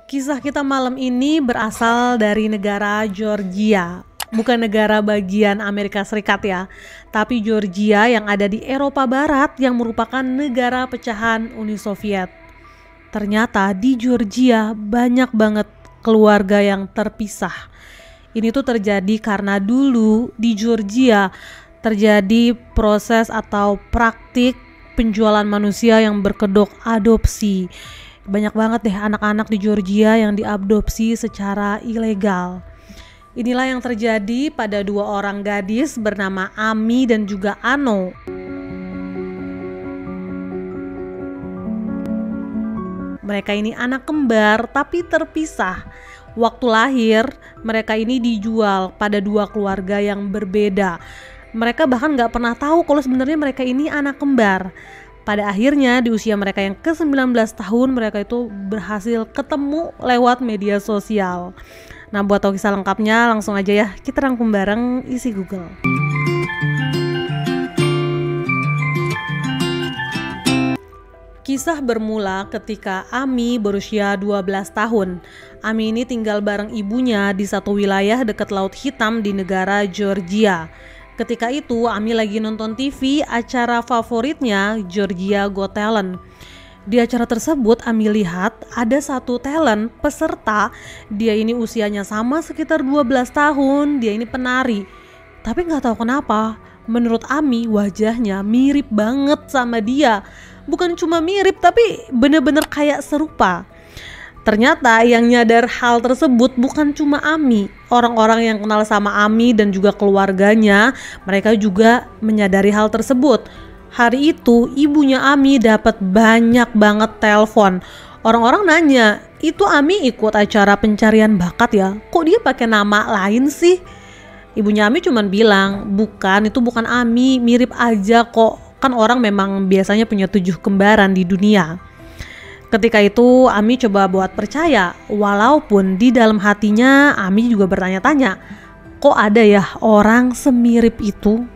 Kisah kita malam ini berasal dari negara Georgia. Bukan negara bagian Amerika Serikat ya, tapi Georgia yang ada di Eropa Barat yang merupakan negara pecahan Uni Soviet. Ternyata di Georgia banyak banget keluarga yang terpisah. Ini tuh terjadi karena dulu di Georgia terjadi proses atau praktik penjualan manusia yang berkedok adopsi. Banyak banget deh anak-anak di Georgia yang diadopsi secara ilegal. Inilah yang terjadi pada dua orang gadis bernama Amy dan juga Ano. Mereka ini anak kembar tapi terpisah. Waktu lahir, mereka ini dijual pada dua keluarga yang berbeda. Mereka bahkan gak pernah tahu kalau sebenarnya mereka ini anak kembar. Pada akhirnya di usia mereka yang ke-19 tahun mereka itu berhasil ketemu lewat media sosial. Nah, buat tahu kisah lengkapnya langsung aja ya kita rangkum bareng isi Google. Kisah bermula ketika Amy berusia 12 tahun. Amy ini tinggal bareng ibunya di satu wilayah dekat Laut Hitam di negara Georgia. Ketika itu Amy lagi nonton TV acara favoritnya Georgia Got Talent. Di acara tersebut Amy lihat ada satu talent peserta, dia ini usianya sama sekitar 12 tahun, dia ini penari. Tapi gak tahu kenapa, menurut Amy wajahnya mirip banget sama dia. Bukan cuma mirip tapi bener-bener kayak serupa. Ternyata yang nyadar hal tersebut bukan cuma Amy. Orang-orang yang kenal sama Amy dan juga keluarganya, mereka juga menyadari hal tersebut. Hari itu ibunya Amy dapat banyak banget telepon. Orang-orang nanya, itu Amy ikut acara pencarian bakat ya? Kok dia pakai nama lain sih? Ibunya Amy cuman bilang, bukan, itu bukan Amy, mirip aja kok. Kan orang memang biasanya punya 7 kembaran di dunia. Ketika itu Amy coba buat percaya, walaupun di dalam hatinya Amy juga bertanya-tanya, kok ada ya orang semirip itu?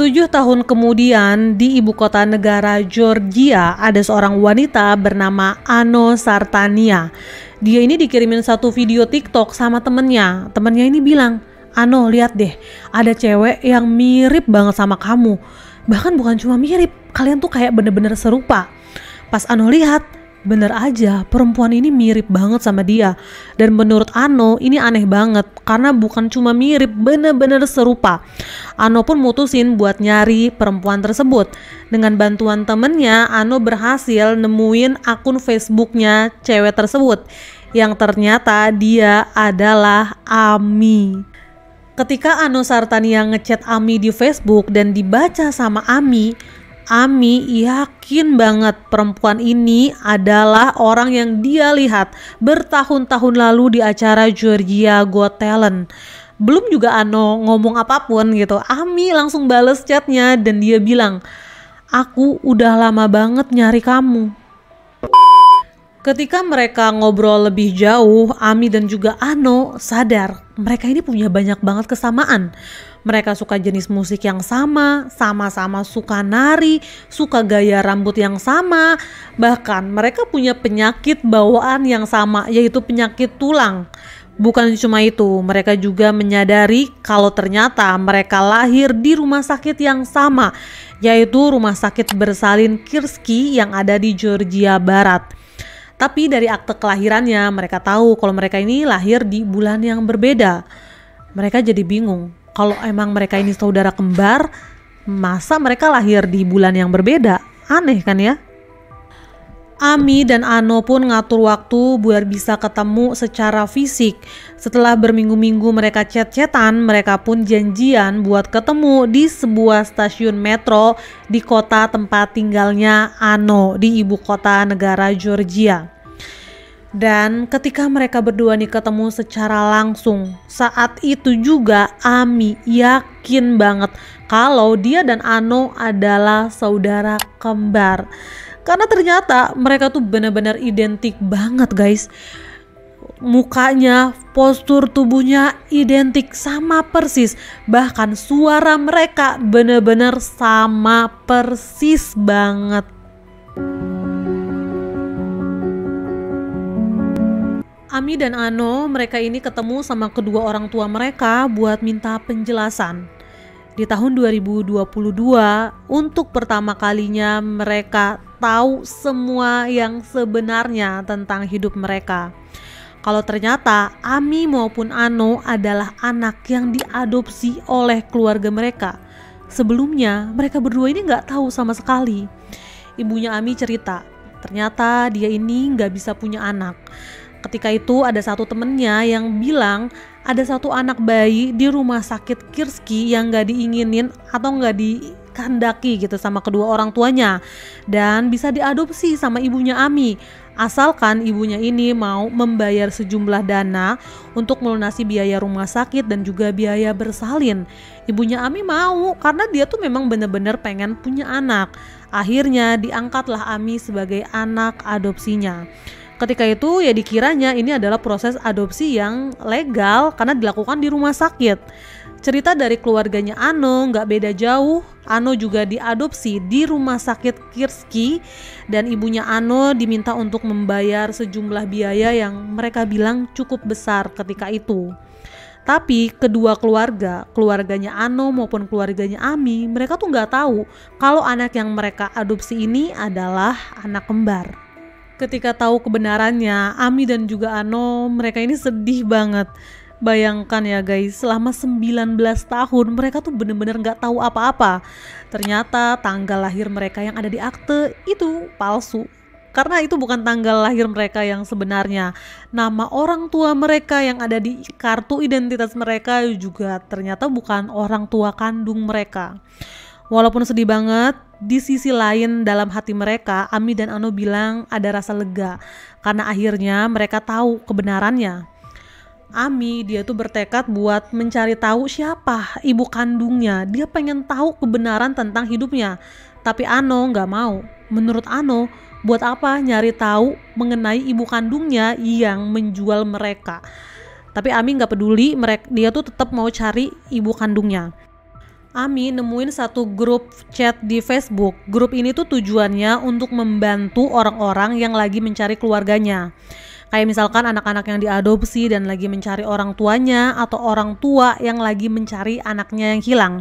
7 tahun kemudian di ibu kota negara Georgia ada seorang wanita bernama Ano Sartania. Dia ini dikirimin satu video TikTok sama temennya. Temennya ini bilang, Ano lihat deh, ada cewek yang mirip banget sama kamu. Bahkan bukan cuma mirip, kalian tuh kayak bener-bener serupa. Pas Ano lihat, bener aja perempuan ini mirip banget sama dia. Dan menurut Ano ini aneh banget karena bukan cuma mirip, bener-bener serupa. Ano pun mutusin buat nyari perempuan tersebut. Dengan bantuan temennya, Ano berhasil nemuin akun Facebooknya cewek tersebut. Yang ternyata dia adalah Amy. Ketika Ano Sartania ngechat Amy di Facebook dan dibaca sama Amy yakin banget perempuan ini adalah orang yang dia lihat bertahun-tahun lalu di acara Georgia Got Talent. Belum juga Ano ngomong apapun gitu, Amy langsung bales chatnya dan dia bilang, aku udah lama banget nyari kamu. Ketika mereka ngobrol lebih jauh, Amy dan juga Ano sadar mereka ini punya banyak banget kesamaan. Mereka suka jenis musik yang sama, sama-sama suka nari, suka gaya rambut yang sama. Bahkan mereka punya penyakit bawaan yang sama, yaitu penyakit tulang. Bukan cuma itu, mereka juga menyadari kalau ternyata mereka lahir di rumah sakit yang sama, yaitu Rumah Sakit Bersalin Kirski yang ada di Georgia Barat. Tapi dari akte kelahirannya mereka tahu kalau mereka ini lahir di bulan yang berbeda. Mereka jadi bingung, kalau emang mereka ini saudara kembar, masa mereka lahir di bulan yang berbeda? Aneh kan ya? Amy dan Ano pun ngatur waktu biar bisa ketemu secara fisik. Setelah berminggu-minggu mereka chat-chatan, mereka pun janjian buat ketemu di sebuah stasiun metro di kota tempat tinggalnya Ano, di ibu kota negara Georgia. Dan ketika mereka berdua nih ketemu secara langsung, saat itu juga Amy yakin banget kalau dia dan Ano adalah saudara kembar. Karena ternyata mereka tuh benar-benar identik banget guys. Mukanya, postur tubuhnya identik sama persis. Bahkan suara mereka benar-benar sama persis banget. Ami dan Ano, mereka ini ketemu sama kedua orang tua mereka buat minta penjelasan. Di tahun 2022, untuk pertama kalinya mereka tahu semua yang sebenarnya tentang hidup mereka. Kalau ternyata Ami maupun Ano adalah anak yang diadopsi oleh keluarga mereka. Sebelumnya mereka berdua ini nggak tahu sama sekali. Ibunya Ami cerita, ternyata dia ini nggak bisa punya anak. Ketika itu ada satu temennya yang bilang ada satu anak bayi di rumah sakit Kirski yang gak diinginin atau gak dikehendaki gitu sama kedua orang tuanya, dan bisa diadopsi sama ibunya Ami asalkan ibunya ini mau membayar sejumlah dana untuk melunasi biaya rumah sakit dan juga biaya bersalin. Ibunya Ami mau karena dia tuh memang bener-bener pengen punya anak. Akhirnya diangkatlah Ami sebagai anak adopsinya. Ketika itu ya dikiranya ini adalah proses adopsi yang legal karena dilakukan di rumah sakit. Cerita dari keluarganya Ano nggak beda jauh. Ano juga diadopsi di rumah sakit Kirski dan ibunya Ano diminta untuk membayar sejumlah biaya yang mereka bilang cukup besar ketika itu. Tapi kedua keluarganya Ano maupun keluarganya Ami, mereka tuh nggak tahu kalau anak yang mereka adopsi ini adalah anak kembar. Ketika tahu kebenarannya, Ami dan juga Ano, mereka ini sedih banget. Bayangkan ya guys, selama 19 tahun mereka tuh bener-bener gak tahu apa-apa. Ternyata tanggal lahir mereka yang ada di akte itu palsu. Karena itu bukan tanggal lahir mereka yang sebenarnya. Nama orang tua mereka yang ada di kartu identitas mereka juga ternyata bukan orang tua kandung mereka. Walaupun sedih banget, di sisi lain dalam hati mereka, Ami dan Ano bilang ada rasa lega karena akhirnya mereka tahu kebenarannya. Ami dia tuh bertekad buat mencari tahu siapa ibu kandungnya. Dia pengen tahu kebenaran tentang hidupnya. Tapi Ano nggak mau. Menurut Ano, buat apa nyari tahu mengenai ibu kandungnya yang menjual mereka? Tapi Ami nggak peduli, dia tuh tetap mau cari ibu kandungnya. Ami nemuin satu grup chat di Facebook. Grup ini tuh tujuannya untuk membantu orang-orang yang lagi mencari keluarganya. Kayak misalkan anak-anak yang diadopsi dan lagi mencari orang tuanya, atau orang tua yang lagi mencari anaknya yang hilang.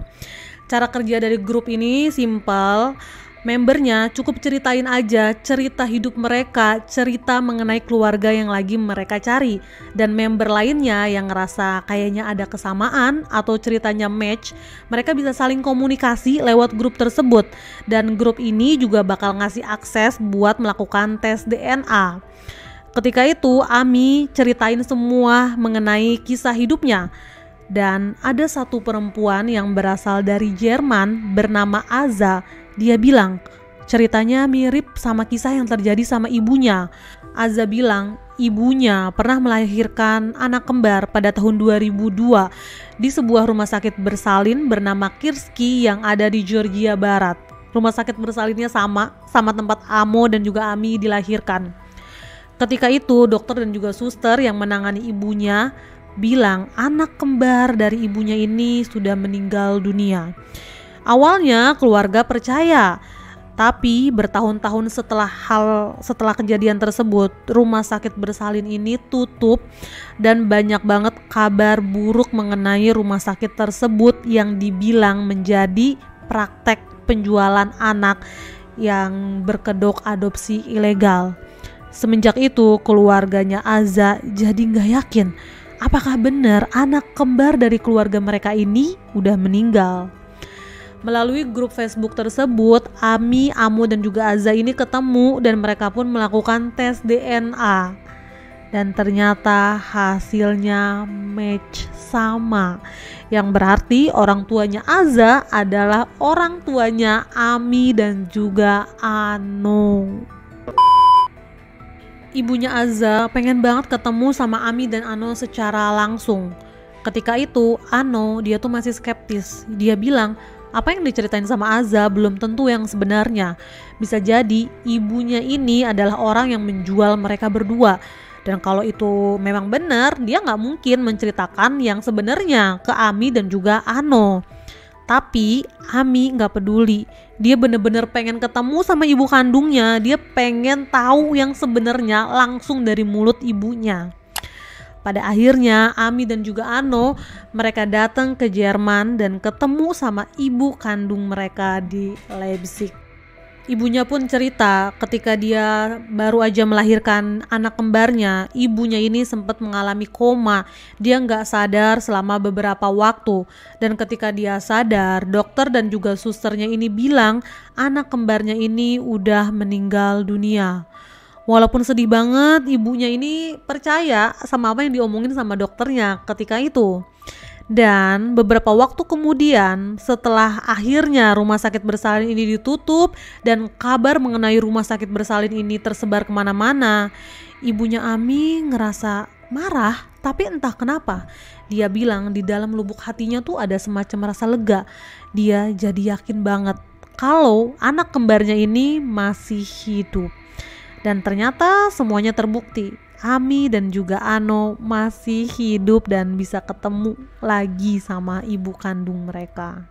Cara kerja dari grup ini simple. Membernya cukup ceritain aja cerita hidup mereka, cerita mengenai keluarga yang lagi mereka cari. Dan member lainnya yang ngerasa kayaknya ada kesamaan atau ceritanya match, mereka bisa saling komunikasi lewat grup tersebut. Dan grup ini juga bakal ngasih akses buat melakukan tes DNA. Ketika itu Ami ceritain semua mengenai kisah hidupnya. Dan ada satu perempuan yang berasal dari Jerman bernama Aza. Dia bilang ceritanya mirip sama kisah yang terjadi sama ibunya. Aza bilang ibunya pernah melahirkan anak kembar pada tahun 2002 di sebuah rumah sakit bersalin bernama Kirski yang ada di Georgia Barat. Rumah sakit bersalinnya sama tempat Amo dan juga Ami dilahirkan. Ketika itu dokter dan juga suster yang menangani ibunya bilang anak kembar dari ibunya ini sudah meninggal dunia. Awalnya keluarga percaya, tapi bertahun-tahun setelah kejadian tersebut, rumah sakit bersalin ini tutup dan banyak banget kabar buruk mengenai rumah sakit tersebut yang dibilang menjadi praktek penjualan anak yang berkedok adopsi ilegal. Semenjak itu keluarganya Aza jadi gak yakin apakah benar anak kembar dari keluarga mereka ini udah meninggal. Melalui grup Facebook tersebut, Ami, Amo dan juga Aza ini ketemu dan mereka pun melakukan tes DNA. Dan ternyata hasilnya match sama. Yang berarti orang tuanya Aza adalah orang tuanya Ami dan juga Ano. Ibunya Aza pengen banget ketemu sama Ami dan Ano secara langsung. Ketika itu Ano dia tuh masih skeptis. Dia bilang apa yang diceritain sama Aza belum tentu yang sebenarnya. Bisa jadi ibunya ini adalah orang yang menjual mereka berdua. Dan kalau itu memang benar, dia gak mungkin menceritakan yang sebenarnya ke Ami dan juga Ano. Tapi Ami gak peduli. Dia bener-bener pengen ketemu sama ibu kandungnya. Dia pengen tahu yang sebenarnya langsung dari mulut ibunya. Pada akhirnya Ami dan juga Ano mereka datang ke Jerman dan ketemu sama ibu kandung mereka di Leipzig. Ibunya pun cerita ketika dia baru aja melahirkan anak kembarnya, ibunya ini sempat mengalami koma. Dia nggak sadar selama beberapa waktu. Dan ketika dia sadar, dokter dan juga susternya ini bilang anak kembarnya ini udah meninggal dunia. Walaupun sedih banget, ibunya ini percaya sama apa yang diomongin sama dokternya ketika itu. Dan beberapa waktu kemudian setelah akhirnya rumah sakit bersalin ini ditutup dan kabar mengenai rumah sakit bersalin ini tersebar kemana-mana, ibunya Ami ngerasa marah, tapi entah kenapa dia bilang di dalam lubuk hatinya tuh ada semacam rasa lega. Dia jadi yakin banget kalau anak kembarnya ini masih hidup. Dan ternyata semuanya terbukti. Ami dan juga Ano masih hidup dan bisa ketemu lagi sama ibu kandung mereka.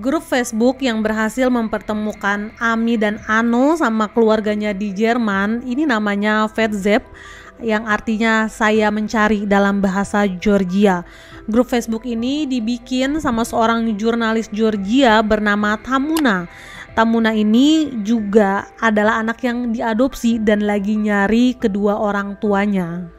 Grup Facebook yang berhasil mempertemukan Ami dan Ano sama keluarganya di Jerman ini namanya Vetzep, yang artinya saya mencari dalam bahasa Georgia. Grup Facebook ini dibikin sama seorang jurnalis Georgia bernama Tamuna. Tamuna ini juga adalah anak yang diadopsi dan lagi nyari kedua orang tuanya.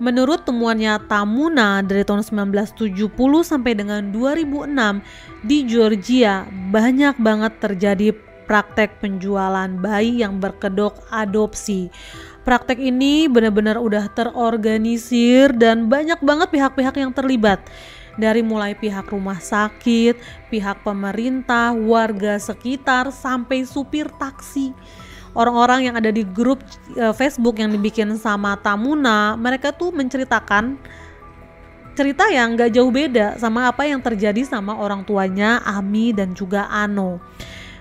Menurut temuannya Tamuna dari tahun 1970 sampai dengan 2006 di Georgia banyak banget terjadi praktek penjualan bayi yang berkedok adopsi. Praktek ini benar-benar udah terorganisir dan banyak banget pihak-pihak yang terlibat. Dari mulai pihak rumah sakit, pihak pemerintah, warga sekitar, sampai supir taksi. Orang-orang yang ada di grup Facebook yang dibikin sama Tamuna, mereka tuh menceritakan cerita yang gak jauh beda sama apa yang terjadi sama orang tuanya Ami dan juga Ano.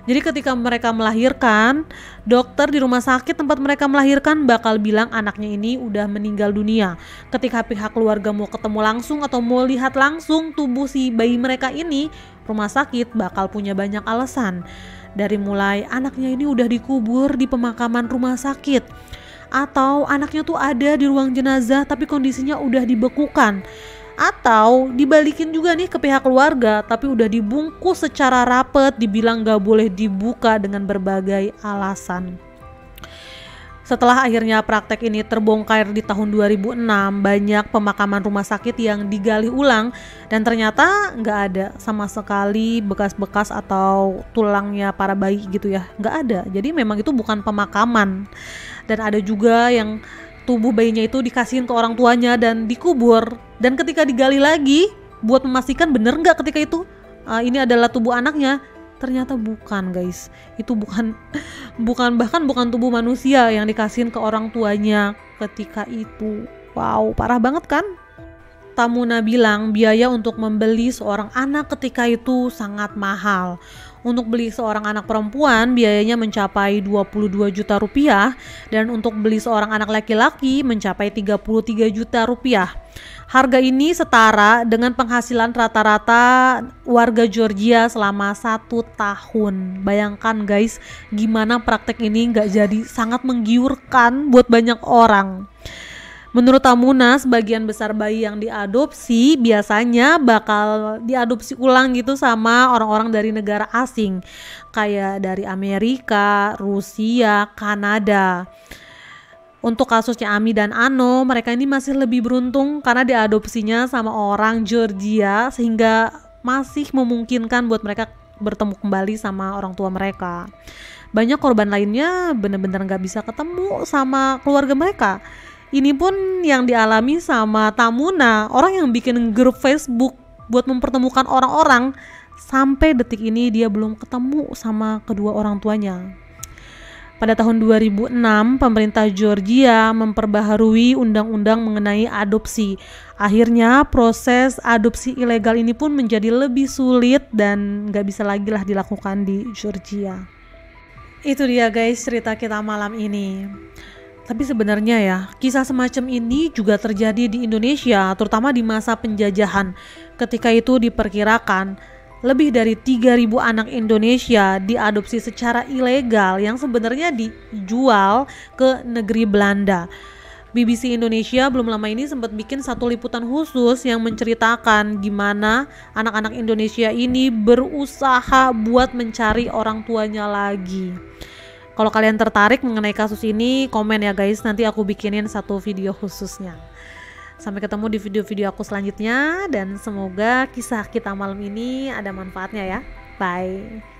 Jadi ketika mereka melahirkan, dokter di rumah sakit tempat mereka melahirkan bakal bilang anaknya ini udah meninggal dunia. Ketika pihak keluarga mau ketemu langsung atau mau lihat langsung tubuh si bayi mereka ini, rumah sakit bakal punya banyak alasan. Dari mulai anaknya ini udah dikubur di pemakaman rumah sakit, atau anaknya tuh ada di ruang jenazah tapi kondisinya udah dibekukan, atau dibalikin juga nih ke pihak keluarga tapi udah dibungkus secara rapet, dibilang gak boleh dibuka dengan berbagai alasan. Setelah akhirnya praktek ini terbongkar di tahun 2006, banyak pemakaman rumah sakit yang digali ulang dan ternyata gak ada sama sekali bekas-bekas atau tulangnya para bayi gitu ya, gak ada. Jadi memang itu bukan pemakaman. Dan ada juga yang tubuh bayinya itu dikasihin ke orang tuanya dan dikubur. Dan ketika digali lagi buat memastikan bener nggak ketika itu ini adalah tubuh anaknya, ternyata bukan guys. Itu bukan tubuh manusia yang dikasihin ke orang tuanya ketika itu. Wow, parah banget kan? Tamuna bilang biaya untuk membeli seorang anak ketika itu sangat mahal. Untuk beli seorang anak perempuan biayanya mencapai 22 juta rupiah dan untuk beli seorang anak laki-laki mencapai 33 juta rupiah. Harga ini setara dengan penghasilan rata-rata warga Georgia selama 1 tahun. Bayangkan guys, gimana praktek ini nggak jadi sangat menggiurkan buat banyak orang. Menurut Tamuna, sebagian besar bayi yang diadopsi biasanya bakal diadopsi ulang gitu sama orang-orang dari negara asing, kayak dari Amerika, Rusia, Kanada. Untuk kasusnya Ami dan Ano, mereka ini masih lebih beruntung karena diadopsinya sama orang Georgia sehingga masih memungkinkan buat mereka bertemu kembali sama orang tua mereka. Banyak korban lainnya benar-benar gak bisa ketemu sama keluarga mereka. Ini pun yang dialami sama Tamuna, orang yang bikin grup Facebook buat mempertemukan orang-orang. Sampai detik ini dia belum ketemu sama kedua orang tuanya. Pada tahun 2006, pemerintah Georgia memperbaharui undang-undang mengenai adopsi. Akhirnya proses adopsi ilegal ini pun menjadi lebih sulit dan gak bisa lagi lah dilakukan di Georgia. Itu dia guys cerita kita malam ini. Tapi sebenarnya ya, kisah semacam ini juga terjadi di Indonesia, terutama di masa penjajahan. Ketika itu diperkirakan lebih dari 3.000 anak Indonesia diadopsi secara ilegal yang sebenarnya dijual ke negeri Belanda. BBC Indonesia belum lama ini sempat bikin satu liputan khusus yang menceritakan gimana anak-anak Indonesia ini berusaha buat mencari orang tuanya lagi. Kalau kalian tertarik mengenai kasus ini, komen ya guys, nanti aku bikinin satu video khususnya. Sampai ketemu di video-video aku selanjutnya, dan semoga kisah kita malam ini ada manfaatnya ya. Bye.